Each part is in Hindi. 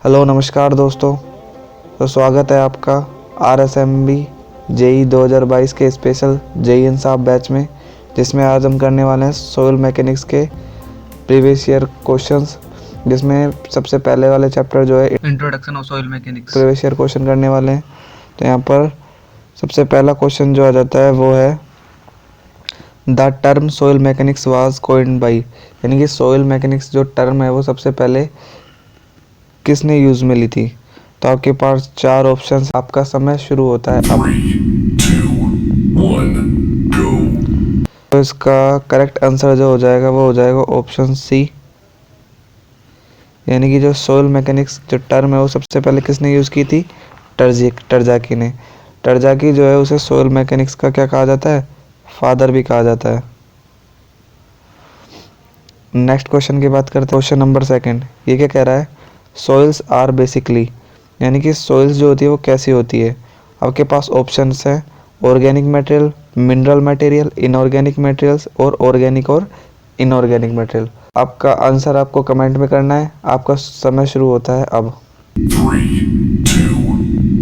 हेलो नमस्कार दोस्तों। तो स्वागत है आपका RSMB JEE 2022 के स्पेशल JEE इंसाफ बैच में, जिसमें आज हम करने वाले हैं सोइल मैकेनिक्स के प्रीवियस ईयर क्वेश्चंस, जिसमें सबसे पहले वाले चैप्टर जो है introduction of soil mechanics previous year question करने वाले हैं। तो यहाँ पर सबसे पहला क्वेश्चन जो आ जाता है वो है the term soil mechanics was coined by, यानी कि सोइल मैकेनिक्स जो टर्म है वो सबसे पहले किसने यूज में ली थी। तो आपके पास 4 ऑप्शंस, आपका समय शुरू होता है अब। 3, 2, 1, go। तो इसका करेक्ट आंसर जो हो जाएगा वो हो जाएगा ऑप्शन सी, यानी कि जो सोइल मैकेनिक्स जो टर्म है वो सबसे पहले किसने यूज की थी, टरज़ाकी ने। टरज़ाकी जो है उसे सोइल मैकेनिक्स का क्या कहा जाता है, फादर भी कहा जाता है। नेक्स्ट क्वेश्चन की बात करते हैं, क्वेश्चन नंबर 2। ये क्या कह रहा है, सोइल्स आर बेसिकली, यानी कि सोइल्स जो होती है वो कैसी होती है। आपके पास ऑप्शंस हैं organic material, mineral material, inorganic materials और ऑर्गेनिक और इनऑर्गेनिक मटेरियल। आपका आंसर आपको कमेंट में करना है। आपका समय शुरू होता है अब। 3, 2,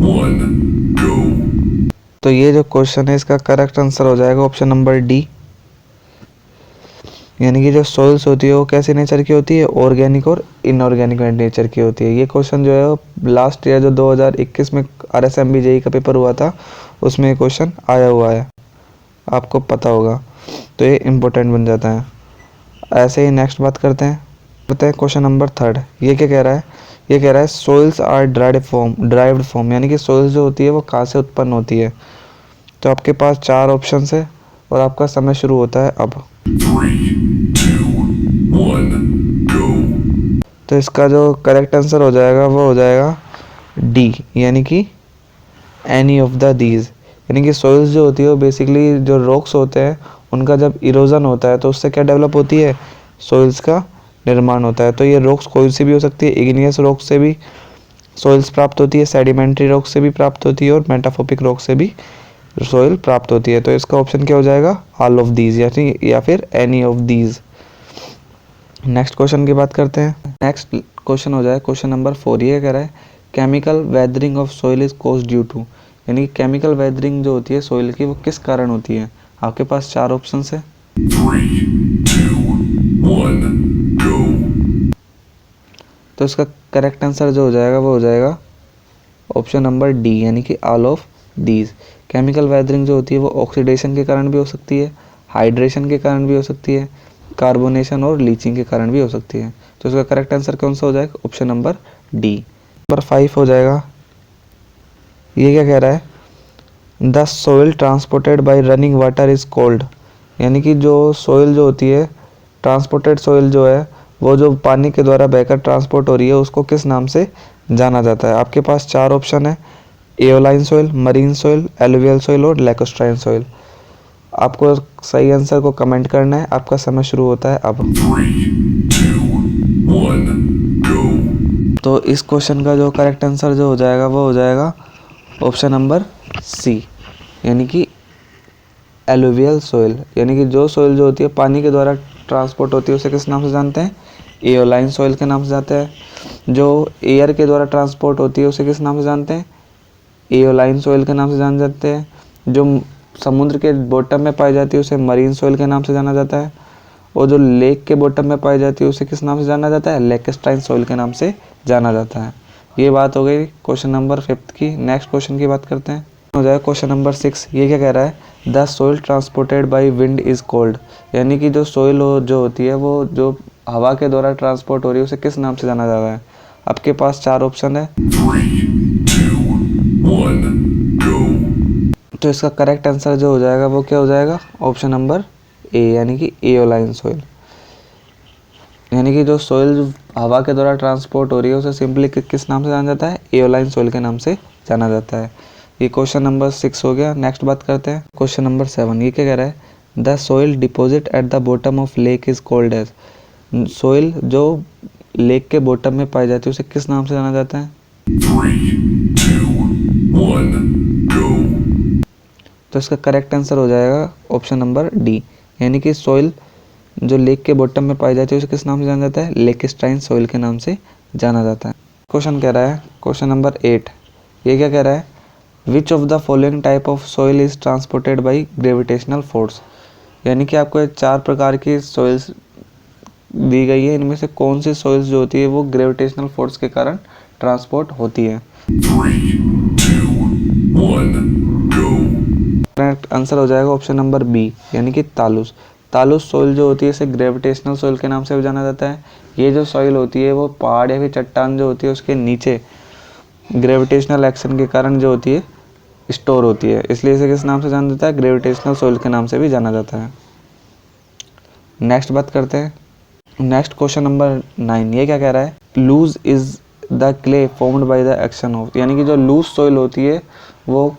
1, go। तो ये जो क्वेश्चन है इसका करेक्ट आंसर हो जाएगा ऑप्शन नंबर डी, यानी कि जो सोइल्स होती है वो कैसे नेचर की होती है, ऑर्गेनिक और इनऑर्गेनिक नेचर की होती है। ये क्वेश्चन जो है वो लास्ट ईयर जो 2021 में RSMB JEE का पेपर हुआ था उसमें ये क्वेश्चन आया हुआ है, आपको पता होगा, तो ये इम्पोर्टेंट बन जाता है। ऐसे ही नेक्स्ट बात करते हैं क्वेश्चन नंबर 3। ये क्या कह रहा है, ये कह रहा है सोइल्स आर ड्राइव्ड फॉर्म, यानी कि सोइल्स जो होती है वो कहाँ से उत्पन्न होती है। तो आपके पास 4 ऑप्शन है और आपका समय शुरू होता है अब। 3, 2, 1, go। तो इसका जो करेक्ट आंसर हो जाएगा वो हो जाएगा डी, यानी कि एनी ऑफ द दीज, यानी कि सोइल्स जो होती है वो बेसिकली जो रॉक्स होते हैं उनका जब इरोजन होता है तो उससे क्या डेवलप होती है, सोइल्स का निर्माण होता है। तो ये रॉक्स कोई सी भी हो सकती है, इग्नियस रॉक से भी सोइल्स प्राप्त होती है, सेडिमेंट्री रॉक से भी प्राप्त होती है और मेटाफोपिक रॉक से भी सोइल प्राप्त होती है। तो इसका ऑप्शन क्या हो जाएगा, ऑल ऑफ दीज, या फिर any of these. Next question की बात करते हैं। नेक्स्ट क्वेश्चन हो जाए क्वेश्चन नंबर 4। ये कह रहा है chemical weathering of soil is caused due to, यानी कि केमिकल वेदरिंग जो होती है सोइल की वो किस कारण होती है। आपके पास 4 ऑप्शन है। 3, 2, 1, go। तो इसका करेक्ट आंसर जो हो जाएगा वो हो जाएगा ऑप्शन नंबर डी, यानी कि all of these. Chemical weathering जो होती है वो ऑक्सीडेशन के कारण भी हो सकती है, हाइड्रेशन के कारण भी हो सकती है, कार्बोनेशन और लीचिंग के कारण भी हो सकती है। तो इसका करेक्ट आंसर कौन सा हो जाएगा, ऑप्शन नंबर डी। नंबर 5 हो जाएगा। ये क्या कह रहा है, the soil transported by running water is cold, यानी कि जो सोइल जो होती है, ट्रांसपोर्टेड सोइल जो है वो जो पानी के द्वारा बहकर ट्रांसपोर्ट हो रही है उसको किस नाम से जाना जाता है। आपके पास 4 ऑप्शन है, aeolian soil, marine soil, alluvial soil और लैकोस्ट्राइन सोइल। आपको सही आंसर को कमेंट करना है। आपका समय शुरू होता है अब। 3, 2, 1, go। तो इस क्वेश्चन का जो करेक्ट आंसर जो हो जाएगा वो हो जाएगा ऑप्शन नंबर सी, यानी कि एलुवियल सोइल, यानी कि जो सोइल जो होती है पानी के द्वारा ट्रांसपोर्ट होती है उसे किस नाम से जानते हैं, एओलाइन सोइल के नाम से जानते हैं। जो एयर के द्वारा ट्रांसपोर्ट होती है उसे किस नाम से जानते हैं, एओलाइन सोइल के नाम से जान जाते हैं। जो समुद्र के बॉटम में पाई जाती है उसे मरीन सोइल के नाम से जाना जाता है, और जो लेक के बॉटम में पाई जाती है उसे किस नाम से जाना जाता है, लैकोस्ट्राइन सोइल के नाम से जाना जाता है। ये बात हो गई क्वेश्चन नंबर 5 की। नेक्स्ट क्वेश्चन की बात करते हैं, हो जाए क्वेश्चन नंबर 6। ये क्या कह रहा है, the soil transported by wind is cold, यानी कि जो सोइल जो होती है वो जो हवा के द्वारा ट्रांसपोर्ट हो रही है उसे किस नाम से जाना जा रहा है। आपके पास 4 ऑप्शन है। 3, 2, 1, go। तो इसका करेक्ट आंसर जो हो जाएगा वो क्या हो जाएगा, ऑप्शन नंबर ए, यानी कि एओलाइन सोइल, यानी कि जो सोइल हवा के द्वारा ट्रांसपोर्ट हो रही है उसे सिंपली किस नाम से जाना जाता है, एओलाइन सोइल के नाम से जाना जाता है। ये क्वेश्चन नंबर 6 हो गया। नेक्स्ट बात करते हैं क्वेश्चन नंबर 7। ये क्या कह रहा है, the soil deposit at the bottom of lake is called as, soil जो लेक के बॉटम में पाई जाती है उसे किस नाम से जाना जाता है। 3, 2, 1, go। तो इसका करेक्ट आंसर हो जाएगा ऑप्शन नंबर डी, यानी कि सोइल जो लेक के बॉटम में पाई जाती है उसे किस नाम से जाना जाता है, लैकोस्ट्राइन सोइल के नाम से जाना जाता है। क्वेश्चन कह रहा है, क्वेश्चन नंबर 8, ये क्या कह रहा है, which of the following type of soil is transported by gravitational force. यानी कि आपको 4 प्रकार की सॉइल्स दी गई है, इनमें से कौन सी सॉइल्स जो होती है वो ग्रेविटेशनल फोर्स के कारण ट्रांसपोर्ट होती है। 3, 2, 1, go. करेक्ट आंसर हो जाएगा ऑप्शन नंबर बी, यानी कि तालुस। तालुस सॉइल जो होती है इसे ग्रेविटेशनल सॉइल के नाम से भी जाना जाता है। ये जो सॉइल होती है वो पहाड़ या फिर चट्टान जो होती है उसके नीचे ग्रेविटेशनल एक्शन के कारण जो होती है स्टोर होती है, इसलिए इसे किस नाम से जाना जाता है, ग्रेविटेशनल सॉइल के नाम से भी जाना जाता है। नेक्स्ट बात करते हैं, नेक्स्ट क्वेश्चन नंबर 9, ये क्या कह रहा है, loess is the clay formed by the action of. यानी कि जो लूज सॉइल होती है वो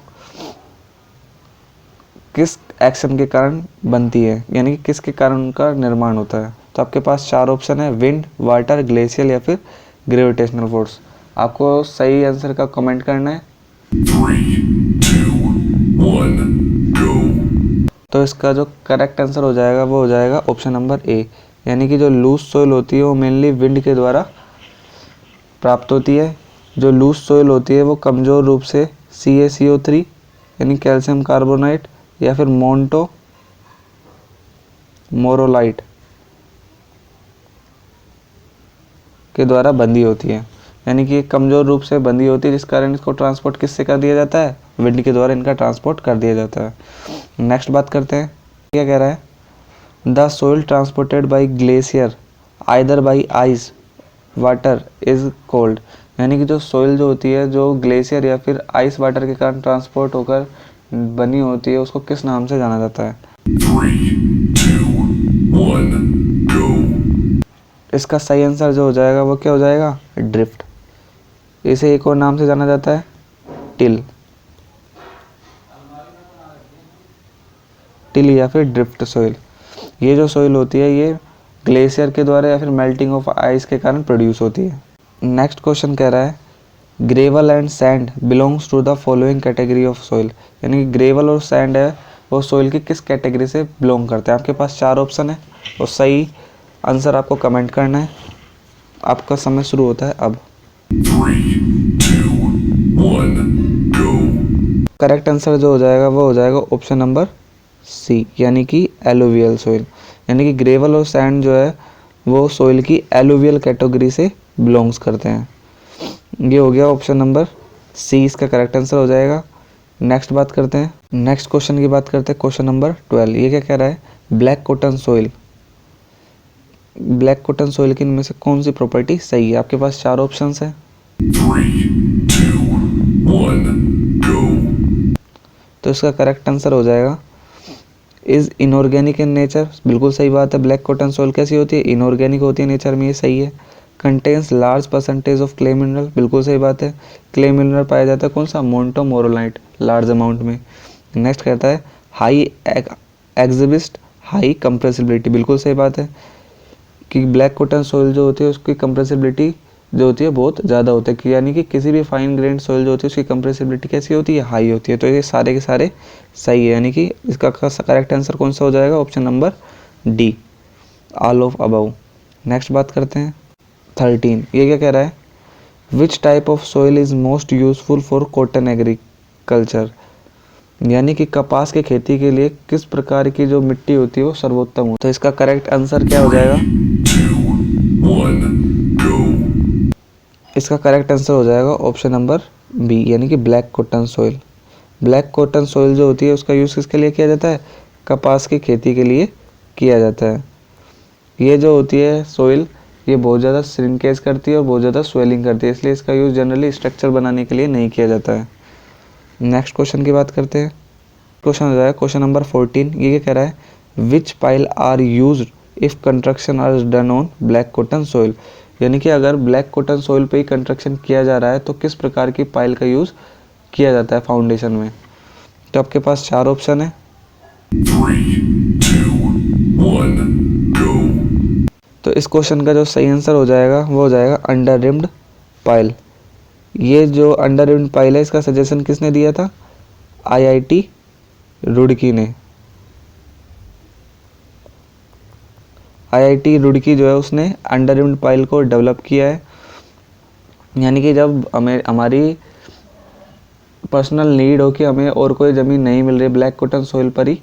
किस एक्शन के कारण बनती है, यानी कि किसके कारण उनका निर्माण होता है। तो आपके पास 4 ऑप्शन है, विंड, वाटर, ग्लेशियल या फिर ग्रेविटेशनल फोर्स। आपको सही आंसर का कमेंट करना है। 3, 2, 1, go. तो इसका जो करेक्ट आंसर हो जाएगा वो हो जाएगा ऑप्शन नंबर ए, यानी कि जो लूज सॉइल होती है वो मेनली विंड के द्वारा प्राप्त होती है। जो लूज सॉइल होती है वो कमज़ोर रूप से CaCO3 यानी कैल्शियम कार्बोनेट या फिर मोरोलाइट के द्वारा बंधी होती है, यानी कि कमज़ोर रूप से बंधी होती है, जिस कारण इसको ट्रांसपोर्ट किससे कर दिया जाता है, विंड के द्वारा इनका ट्रांसपोर्ट कर दिया जाता है। नेक्स्ट बात करते हैं, क्या कह रहा है, the soil transported by glacier either by ice water is cold. यानी कि जो सोइल जो होती है जो ग्लेशियर या फिर आइस वाटर के कारण ट्रांसपोर्ट होकर बनी होती है उसको किस नाम से जाना जाता है। 3, 2, 1, go. इसका सही आंसर जो हो जाएगा वो क्या हो जाएगा, ड्रिफ्ट। इसे एक और नाम से जाना जाता है, टिल या फिर ड्रिफ्ट सोइल। ये जो सोइल होती है ये ग्लेशियर के द्वारा या फिर मेल्टिंग ऑफ आइस के कारण प्रोड्यूस होती है। नेक्स्ट क्वेश्चन कह रहा है, gravel and sand belongs to the following category of soil. यानी कि ग्रेवल और सैंड है वो सोइल की किस कैटेगरी से बिलोंग करते हैं। आपके पास 4 ऑप्शन है और सही आंसर आपको कमेंट करना है। आपका समय शुरू होता है अब। 3, 2, 1, go. करेक्ट आंसर जो हो जाएगा वो हो जाएगा ऑप्शन नंबर सी, यानी कि एलुवियल सोइल। यानी कि ग्रेवल और सैंड जो है वो सोइल की एलुवियल कैटेगरी से बिलोंग्स करते हैं। ये हो गया ऑप्शन नंबर सी, इसका करेक्ट आंसर हो जाएगा। नेक्स्ट बात करते हैं, नेक्स्ट क्वेश्चन की बात करते हैं, क्वेश्चन नंबर 12। ये क्या कह रहा है, black cotton soil. Black cotton soil की इनमें से कौन सी प्रॉपर्टी सही है। आपके पास 4 ऑप्शंस हैं। 3, 2, 1, go. तो इसका करेक्ट आंसर हो जाएगा इज इनऑर्गेनिक इन नेचर। बिल्कुल सही बात है। ब्लैक कॉटन सोइल कैसी होती है, इनऑर्गेनिक होती है नेचर में, ये सही है। Contains large percentage of clay mineral, बिल्कुल सही बात है। क्ले मिनरल पाया जाता है कौन सा, मोन्टोमोरोलाइट, लार्ज अमाउंट में। नेक्स्ट कहता है हाई एग्जिबिस्ट हाई कंप्रेसिबिलिटी, बिल्कुल सही बात है कि ब्लैक कॉटन सोइल जो होती है उसकी कंप्रेसिबिलिटी जो होती है बहुत ज़्यादा होता है, यानी कि किसी भी फाइन ग्रेन सोइल जो होती है उसकी कंप्रेसिबिलिटी कैसी होती है, हाई होती है। तो ये सारे के सारे सही है, यानी कि इसका करेक्ट आंसर कौन सा हो जाएगा, option number D, all of above. Next बात करते हैं 13। ये क्या कह रहा है, which type of soil is most useful for cotton agriculture. यानी कि कपास के खेती के लिए किस प्रकार की जो मिट्टी होती है वो सर्वोत्तम हो। तो इसका करेक्ट आंसर क्या हो जाएगा, 2, 1, go. इसका करेक्ट आंसर हो जाएगा ऑप्शन नंबर बी, यानी कि black cotton soil. Black cotton soil जो होती है उसका यूज़ किसके लिए किया जाता है, कपास की खेती के लिए किया जाता है। ये जो होती है सोइल ये बहुत ज़्यादा श्रिंकेज करती है और बहुत ज़्यादा स्वेलिंग करती है, इसलिए इसका यूज़ जनरली स्ट्रक्चर बनाने के लिए नहीं किया जाता है। नेक्स्ट क्वेश्चन की बात करते हैं, क्वेश्चन हो जाएगा क्वेश्चन नंबर 14। ये क्या कह रहा है, which pile are used if construction are done on black cotton soil. यानी कि अगर ब्लैक कॉटन सोइल पे ही कंस्ट्रक्शन किया जा रहा है तो किस प्रकार की पाइल का यूज़ किया जाता है फाउंडेशन में। तो आपके पास 4 ऑप्शन है। 3, 2, 1, go. तो इस क्वेश्चन का जो सही आंसर हो जाएगा वो हो जाएगा अंडर रिम्ड पाइल। ये जो अंडर रिम्ड पाइल है इसका सजेशन किसने दिया था, IIT रुड़की ने। IIT रुड़की जो है उसने अंडर रिम्ड पाइल को डेवलप किया है यानी कि जब हमें हमारी पर्सनल नीड हो कि हमें और कोई ज़मीन नहीं मिल रही, ब्लैक कॉटन सॉइल पर ही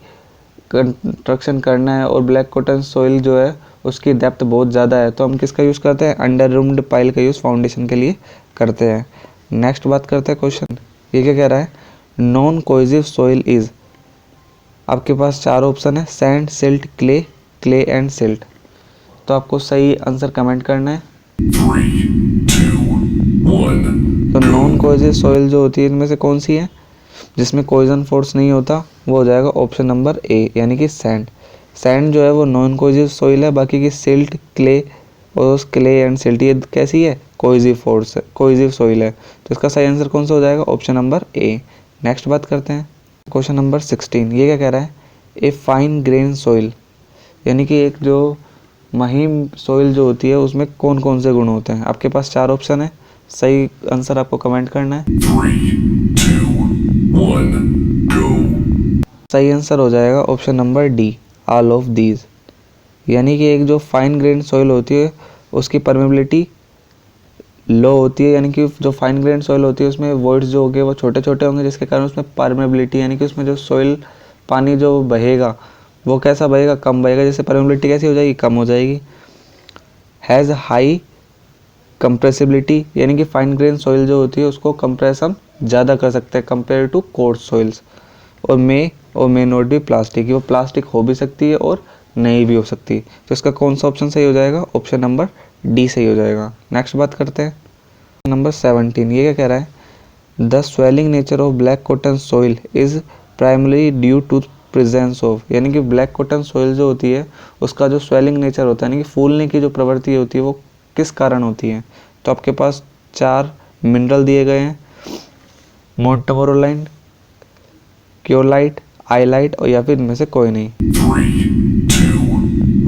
कंस्ट्रक्शन करना है और ब्लैक कॉटन सॉइल जो है उसकी डेप्थ बहुत ज़्यादा है, तो हम किसका यूज़ करते हैं? अंडर रूम्ड पाइल का यूज़ फाउंडेशन के लिए करते हैं। नेक्स्ट बात करते हैं क्वेश्चन, ये क्या कह रहा है? नॉन कोहेसिव सॉइल इज़, आपके पास 4 ऑप्शन है, sand, silt, clay, clay and silt. तो आपको सही आंसर कमेंट करना है। 3, 2, 1, तो नॉन कोहेसिव सॉइल जो होती है इनमें से कौन सी है जिसमें कोहेजन फोर्स नहीं होता? वो हो जाएगा ऑप्शन नंबर ए, यानी कि सैंड। सैंड जो है वो नॉन कोहेसिव सॉइल है, बाकी की सिल्ट, क्ले और क्ले एंड सिल्ट ये कैसी है? कोहेसिव फोर्स है, कोहेसिव सॉइल है। तो इसका सही आंसर कौन सा हो जाएगा? Option number A. नेक्स्ट बात करते हैं क्वेश्चन नंबर 16, ये क्या कह रहा है? ए फाइन ग्रेन सॉइल, यानी कि एक जो महीन सॉइल जो होती है उसमें कौन कौन से गुण होते हैं? आपके पास 4 ऑप्शन है, सही आंसर आपको कमेंट करना है। 3, 2, 1, go. सही आंसर हो जाएगा option number D, all of these. यानी कि एक जो फाइन ग्रेन सॉइल होती है उसकी परमेबिलिटी लो होती है, यानी कि जो फाइन ग्रेन सॉइल होती है उसमें वॉइड्स जो होंगे वो छोटे छोटे होंगे, जिसके कारण उसमें परमेबिलिटी यानी कि उसमें जो सॉइल पानी जो बहेगा वो कैसा बहेगा? कम बहेगा, जैसे परमेबिलिटी कैसी हो जाएगी? कम हो जाएगी। हैज़ हाई कंप्रेसिबिलिटी, यानी कि फाइन ग्रेन सॉइल जो होती है उसको कंप्रेस हम ज़्यादा कर सकते हैं कंपेयर टू कोर्स सॉइल्स। और मे नॉट बी प्लास्टिक, वो प्लास्टिक हो भी सकती है और नहीं भी हो सकती। तो इसका कौन सा ऑप्शन सही हो जाएगा? ऑप्शन नंबर डी सही हो जाएगा। नेक्स्ट बात करते हैं नंबर 17, ये क्या कह रहा है? The swelling nature of black cotton soil is primary due to presence of, यानी कि ब्लैक कॉटन सॉइल जो होती है उसका जो स्वेलिंग नेचर होता है यानी कि फूलने की जो प्रवृत्ति होती है वो किस कारण होती है? तो आपके पास 4 मिनरल दिए गए हैं, मोंटमोरोलाइन, क्योलाइट, आइलाइट और या फिर इनमें से कोई नहीं। 3, 2,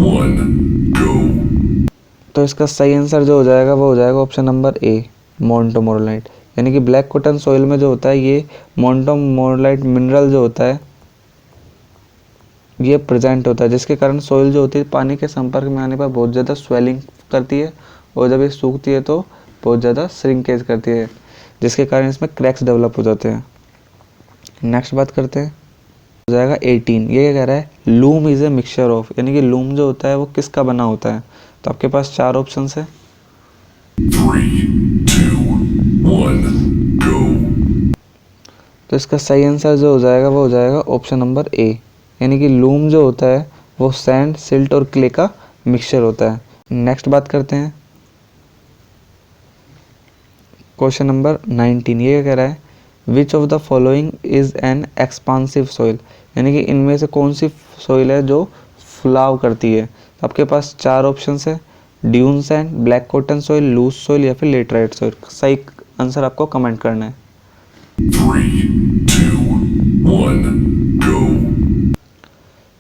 1, go. तो इसका सही आंसर जो हो जाएगा वो हो जाएगा ऑप्शन नंबर ए, मोंटमोरोलाइट। यानी कि ब्लैक कॉटन सॉइल में जो होता है ये मोंटमोरोलाइट मिनरल जो होता है ये प्रेजेंट होता है, जिसके कारण सॉइल जो होती है पानी के संपर्क में आने पर बहुत ज़्यादा स्वेलिंग करती है और जब ये सूखती है तो बहुत ज़्यादा श्रिंकेज करती है, जिसके कारण इसमें क्रैक्स डेवलप हो जाते हैं। नेक्स्ट बात करते हैं हो जाएगा 18, ये क्या कह रहा है? Loom is a mixture of, यानी कि लूम जो होता है वो किसका बना होता है? तो आपके पास 4 ऑप्शन है, 3, 2, 1, go. तो इसका सही आंसर जो हो जाएगा वो हो जाएगा ऑप्शन नंबर ए, यानी कि लूम जो होता है वो सैंड, सिल्ट और क्ले का मिक्सचर होता है। नेक्स्ट बात करते हैं क्वेश्चन नंबर 19, ये क्या कह रहा है? Which of the following is an expansive soil, यानी कि इनमें से कौन सी सॉइल है जो फुलाव करती है? तो आपके पास 4 ऑप्शन है, dune sand, black cotton soil, loess soil या फिर लेटराइट सॉइल। सही आंसर आपको कमेंट करना है। 3, 2, 1, go.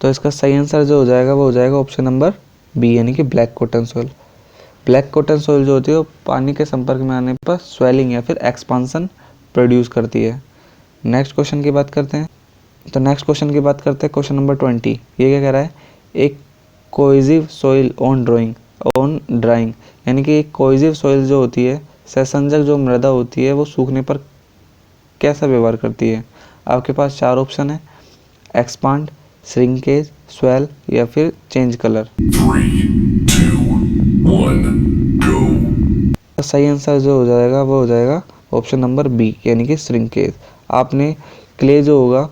तो इसका सही आंसर जो हो जाएगा वो हो जाएगा ऑप्शन नंबर बी, यानी कि black cotton soil. Black cotton soil जो होती है वो पानी के संपर्क में आने पर स्वेलिंग या फिर एक्सपांसन प्रोड्यूस करती है। नेक्स्ट क्वेश्चन की बात करते हैं, तो नेक्स्ट क्वेश्चन की बात करते हैं क्वेश्चन नंबर 20, ये क्या कह रहा है? एक कोहेसिव सॉइल ऑन ड्राइंग, यानी कि एक कोहेसिव सॉइल जो होती है, सहसंजक जो मृदा होती है वो सूखने पर कैसा व्यवहार करती है? आपके पास 4 ऑप्शन है, एक्सपांड, श्रिंकेज, स्वेल या फिर चेंज कलर। 3, 2, 1, go. सही आंसर जो हो जाएगा वो हो जाएगा ऑप्शन नंबर बी, यानी कि श्रिंकेज। आपने क्ले जो होगा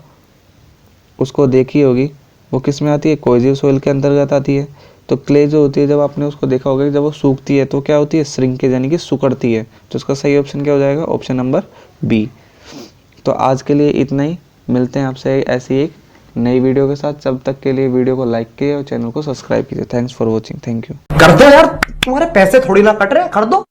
उसको देखी होगी, वो किस में आती है? कोहेसिव सॉइल के अंतर्गत आती है। तो क्ले जो होती है जब आपने उसको देखा होगा कि जब वो सूखती है तो क्या होती है? श्रिंकेज, यानी कि सिकुड़ती है। तो उसका सही ऑप्शन क्या हो जाएगा? Option number B. तो आज के लिए इतना ही, मिलते हैं आपसे ऐसी एक नई वीडियो के साथ। जब तक के लिए वीडियो को लाइक कीजिए और चैनल को सब्सक्राइब कीजिए। Thanks for watching, thank you. कर दो यार, तुम्हारे पैसे थोड़ी ना कट रहे हैं, कर दो।